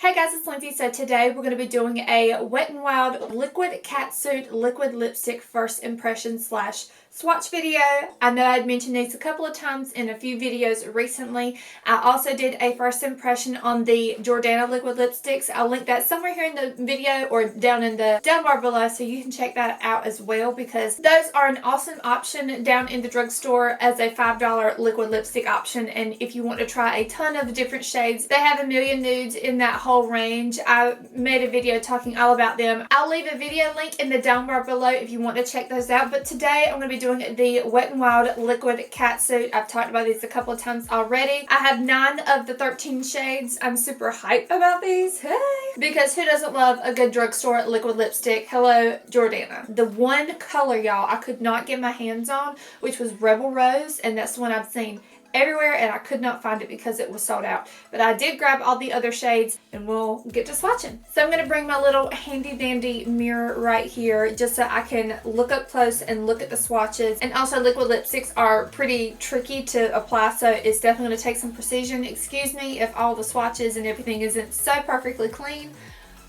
Hey guys, it's Lindsay. So today we're going to be doing a Wet n Wild Liquid Catsuit Liquid Lipstick First Impression slash swatch video. I know I'd mentioned these a couple of times in a few videos recently. I also did a first impression on the Jordana liquid lipsticks. I'll link that somewhere here in the video or down in the down bar below so you can check that out as well, because those are an awesome option down in the drugstore as a $5 liquid lipstick option. And if you want to try a ton of different shades, they have a million nudes in that whole range. I made a video talking all about them. I'll leave a video link in the down bar below if you want to check those out. But today I'm going to be doing the Wet n Wild Liquid Catsuit. I've talked about these a couple of times already. I have 9 of the 13 shades. I'm super hyped about these. Hey! Because who doesn't love a good drugstore liquid lipstick? Hello, Jordana. The one color, y'all, I could not get my hands on, which was Rebel Rose, and that's the one I've seen everywhere, and I could not find it because it was sold out. But I did grab all the other shades, and we'll get to swatching. So I'm going to bring my little handy dandy mirror right here just so I can look up close and look at the swatches. And also, liquid lipsticks are pretty tricky to apply, so it's definitely going to take some precision. Excuse me if all the swatches and everything isn't so perfectly clean.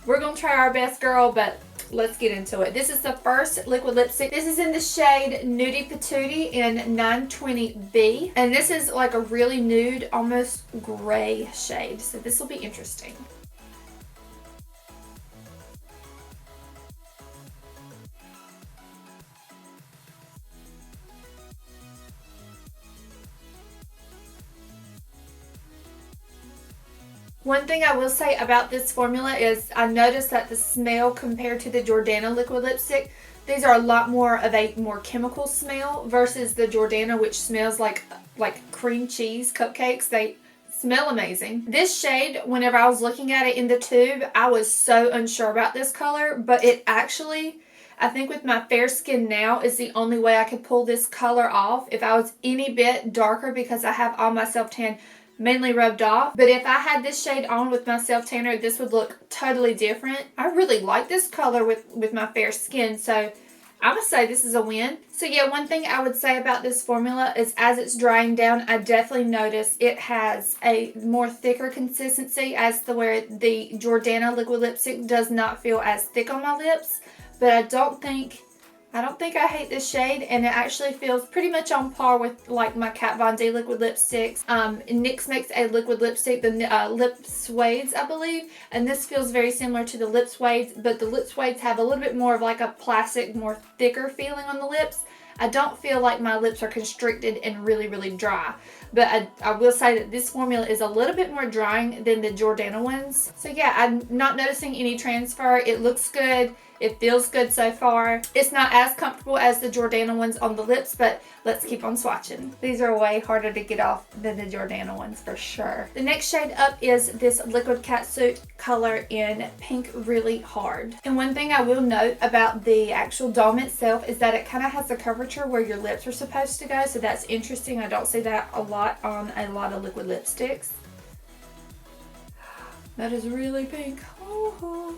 We're going to try our best, girl, but let's get into it. This is the first liquid lipstick. This is in the shade Nudie Patootie in 920B. And this is like a really nude, almost gray shade. So this will be interesting. One thing I will say about this formula is I noticed that the smell compared to the Jordana liquid lipstick, these are a lot more of a more chemical smell versus the Jordana, which smells like cream cheese cupcakes. They smell amazing. This shade, whenever I was looking at it in the tube, I was so unsure about this color, but it actually, I think with my fair skin now, is the only way I could pull this color off. If I was any bit darker, because I have all my self-tan mainly rubbed off. But if I had this shade on with my self-tanner, this would look totally different. I really like this color with my fair skin, so I'm going to say this is a win. So yeah, one thing I would say about this formula is as it's drying down, I definitely notice it has a more thicker consistency as to where the Jordana liquid lipstick does not feel as thick on my lips. But I don't think I hate this shade, and it actually feels pretty much on par with like my Kat Von D liquid lipsticks. NYX makes a liquid lipstick, the Lip Suedes, I believe, and this feels very similar to the Lip Suedes, but the Lip Suedes have a little bit more of like a plastic, more thicker feeling on the lips. I don't feel like my lips are constricted and really, really dry. But I will say that this formula is a little bit more drying than the Jordana ones. So yeah, I'm not noticing any transfer. It looks good. It feels good so far. It's not as comfortable as the Jordana ones on the lips, but let's keep on swatching. These are way harder to get off than the Jordana ones for sure. The next shade up is this Liquid Catsuit color in Pink Really Hard. And one thing I will note about the actual dome itself is that it kind of has the curvature where your lips are supposed to go, so that's interesting. I don't see that a lot on a lot of liquid lipsticks. That is really pink. Oh.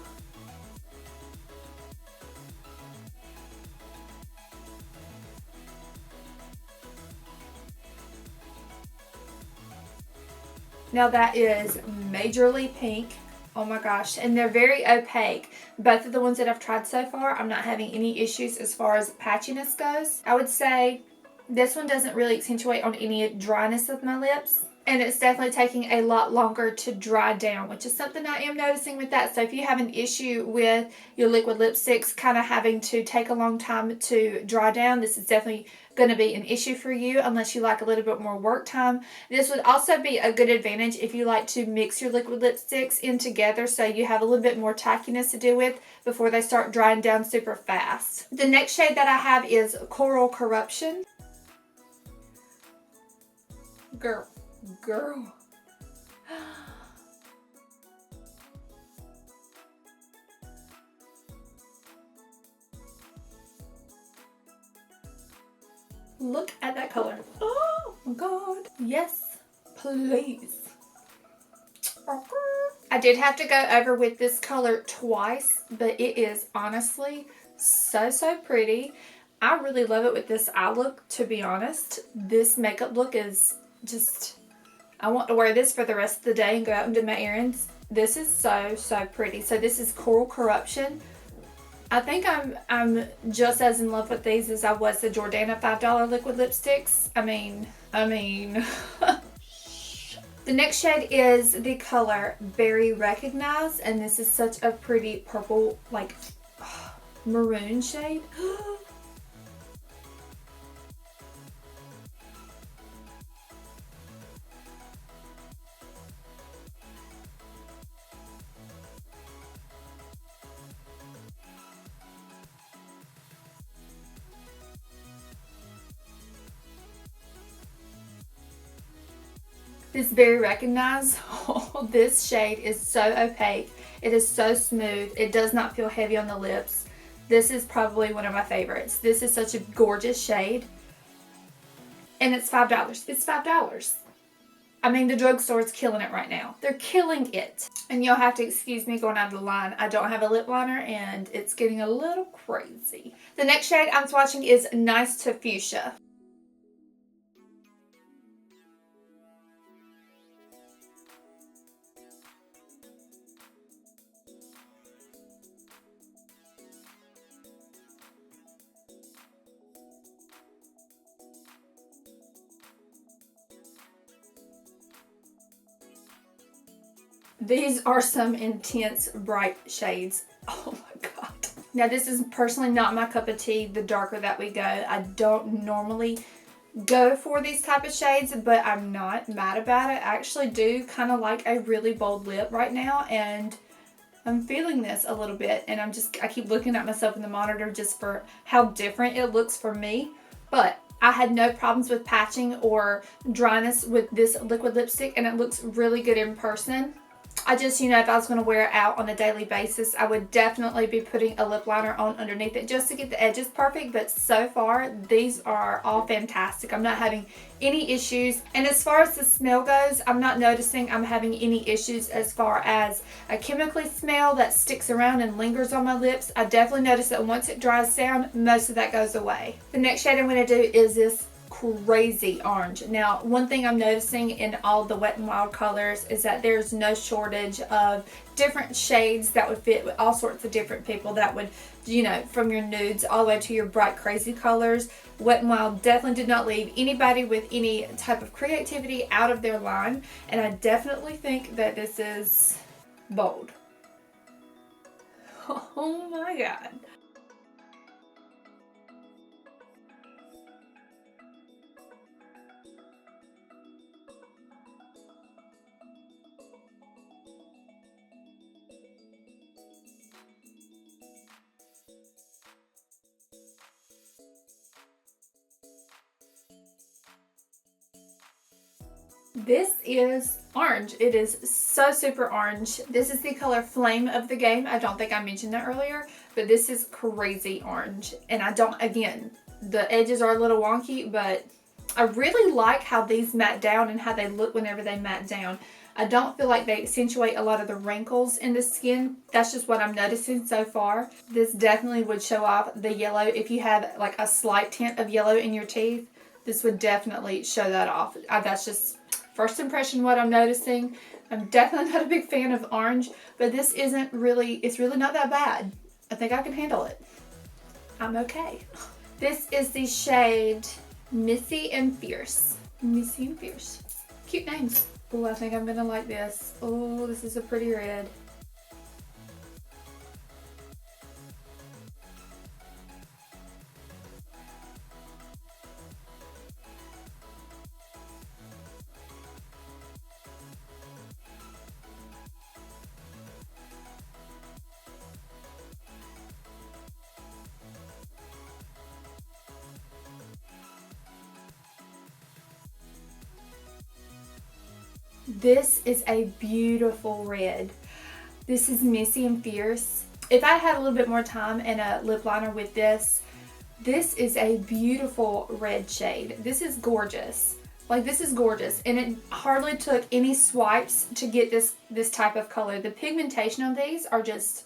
Now that is majorly pink. Oh my gosh. And they're very opaque. Both of the ones that I've tried so far, I'm not having any issues as far as patchiness goes. I would say this one doesn't really accentuate on any dryness of my lips. And it's definitely taking a lot longer to dry down, which is something I am noticing with that. So if you have an issue with your liquid lipsticks kind of having to take a long time to dry down, this is definitely going to be an issue for you unless you like a little bit more work time. This would also be a good advantage if you like to mix your liquid lipsticks in together so you have a little bit more tackiness to deal with before they start drying down super fast. The next shade that I have is Coral Corruption. Girl. Look at that color. Oh my god. Yes, please. I did have to go over with this color twice, but it is honestly so pretty. I really love it with this eye look, to be honest. This makeup look is just, I want to wear this for the rest of the day and go out and do my errands. This is so, so pretty. So this is Coral Corruption. I think I'm just as in love with these as I was the Jordana $5 liquid lipsticks. I mean. The next shade is the color Berry Recognize, and this is such a pretty purple, like, maroon shade. This Berry Recognize, oh, this shade is so opaque. It is so smooth. It does not feel heavy on the lips. This is probably one of my favorites. This is such a gorgeous shade. And it's $5. It's $5. I mean, the drugstore is killing it right now. They're killing it. And you'll have to excuse me going out of the line. I don't have a lip liner and it's getting a little crazy. The next shade I'm swatching is Nice To Fuschia. These are some intense bright shades. Oh my god. Now this is personally not my cup of tea, the darker that we go. I don't normally go for these type of shades, but I'm not mad about it. I actually do kind of like a really bold lip right now, and I'm feeling this a little bit, and I keep looking at myself in the monitor just for how different it looks for me. But I had no problems with patching or dryness with this liquid lipstick, and it looks really good in person. I just, you know, if I was going to wear it out on a daily basis, I would definitely be putting a lip liner on underneath it just to get the edges perfect. But so far, these are all fantastic. I'm not having any issues. And as far as the smell goes, I'm not noticing I'm having any issues as far as a chemically smell that sticks around and lingers on my lips. I definitely notice that once it dries down, most of that goes away. The next shade I'm going to do is this crazy orange. Now, one thing I'm noticing in all the Wet n Wild colors is that there's no shortage of different shades that would fit with all sorts of different people. That would, you know, from your nudes all the way to your bright crazy colors. Wet n Wild definitely did not leave anybody with any type of creativity out of their line, and I definitely think that this is bold. Oh my god. This is orange. It is so super orange. This is the color Flame of the Game. I don't think I mentioned that earlier, but this is crazy orange. And I don't, again, the edges are a little wonky, but I really like how these matte down and how they look whenever they matte down. I don't feel like they accentuate a lot of the wrinkles in the skin. That's just what I'm noticing so far. This definitely would show off the yellow. If you have like a slight tint of yellow in your teeth, this would definitely show that off. That's just first impression what I'm noticing. I'm definitely not a big fan of orange, but this isn't really, it's really not that bad. I think I can handle it. I'm okay. This is the shade Missy and Fierce. Missy and Fierce. Cute names. Oh, I think I'm gonna like this. Oh, this is a pretty red. This is a beautiful red. This is Missy and Fierce. If I had a little bit more time and a lip liner with this, this is a beautiful red shade. This is gorgeous. Like, this is gorgeous. And it hardly took any swipes to get this type of color. The pigmentation on these are just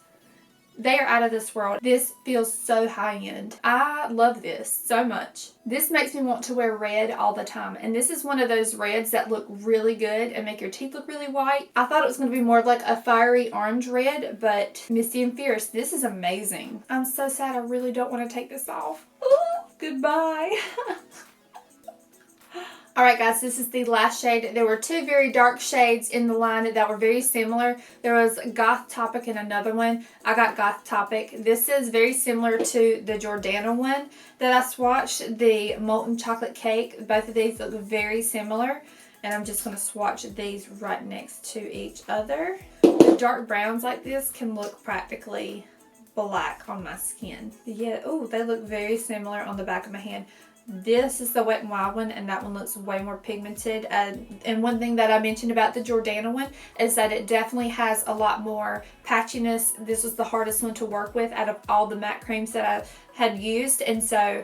They are out of this world. This feels so high-end. I love this so much. This makes me want to wear red all the time. And this is one of those reds that look really good and make your teeth look really white. I thought it was going to be more of like a fiery orange red, but Missy and Fierce, this is amazing. I'm so sad. I really don't want to take this off. Ooh, goodbye. Alright guys, this is the last shade. There were two very dark shades in the line that were very similar. There was Goth Topic and another one. I got Goth Topic. This is very similar to the Jordana one that I swatched, the Molten Chocolate Cake. Both of these look very similar. And I'm just going to swatch these right next to each other. The dark browns like this can look practically black on my skin. Yeah, oh, they look very similar on the back of my hand. This is the Wet n Wild one, and that one looks way more pigmented. And one thing that I mentioned about the Jordana one is that it definitely has a lot more patchiness. This was the hardest one to work with out of all the matte creams that I had used. And so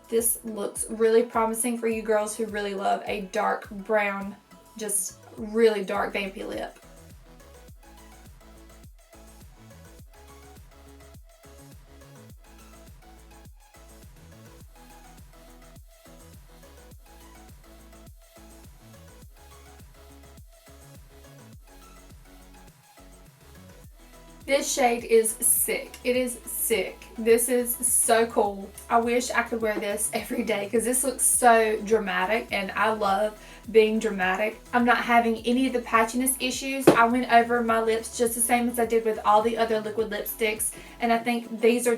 this looks really promising for you girls who really love a dark brown, just really dark vampy lip. This shade is sick. It is sick. This is so cool. I wish I could wear this every day because this looks so dramatic and I love being dramatic. I'm not having any of the patchiness issues. I went over my lips just the same as I did with all the other liquid lipsticks, and I think these are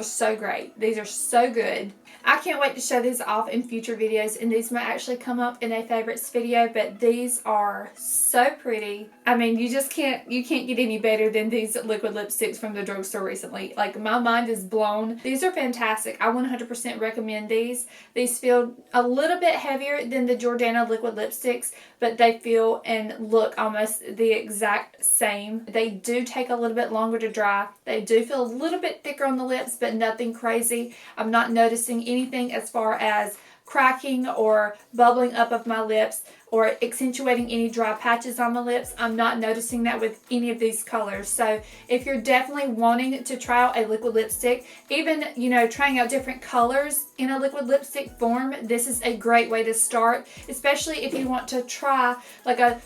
so great. These are so good. I can't wait to show these off in future videos, and these might actually come up in a favorites video, but these are so pretty. I mean, you can't get any better than these liquid lipsticks from the drugstore recently. Like, my mind is blown. These are fantastic. I 100% recommend these. These feel a little bit heavier than the Jordana liquid lipsticks, but they feel and look almost the exact same. They do take a little bit longer to dry. They do feel a little bit thicker on the lips, but nothing crazy. I'm not noticing anything as far as cracking or bubbling up of my lips or accentuating any dry patches on my lips. I'm not noticing that with any of these colors. So if you're definitely wanting to try out a liquid lipstick, even, you know, trying out different colors in a liquid lipstick form, this is a great way to start, especially if you want to try like a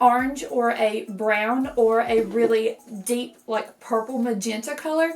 orange or a brown or a really deep like purple magenta color.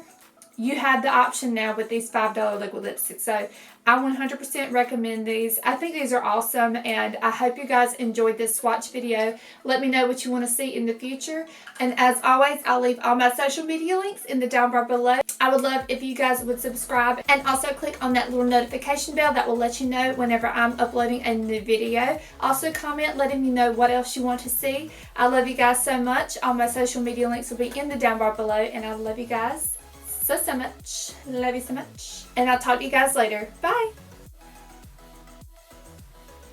You have the option now with these $5 liquid lipsticks. So I 100% recommend these. I think these are awesome, and I hope you guys enjoyed this swatch video. Let me know what you want to see in the future. And as always, I'll leave all my social media links in the down bar below. I would love if you guys would subscribe and also click on that little notification bell that will let you know whenever I'm uploading a new video. Also comment letting me know what else you want to see. I love you guys so much. All my social media links will be in the down bar below, and I love you guys so much. Love you so much. And I'll talk to you guys later. Bye.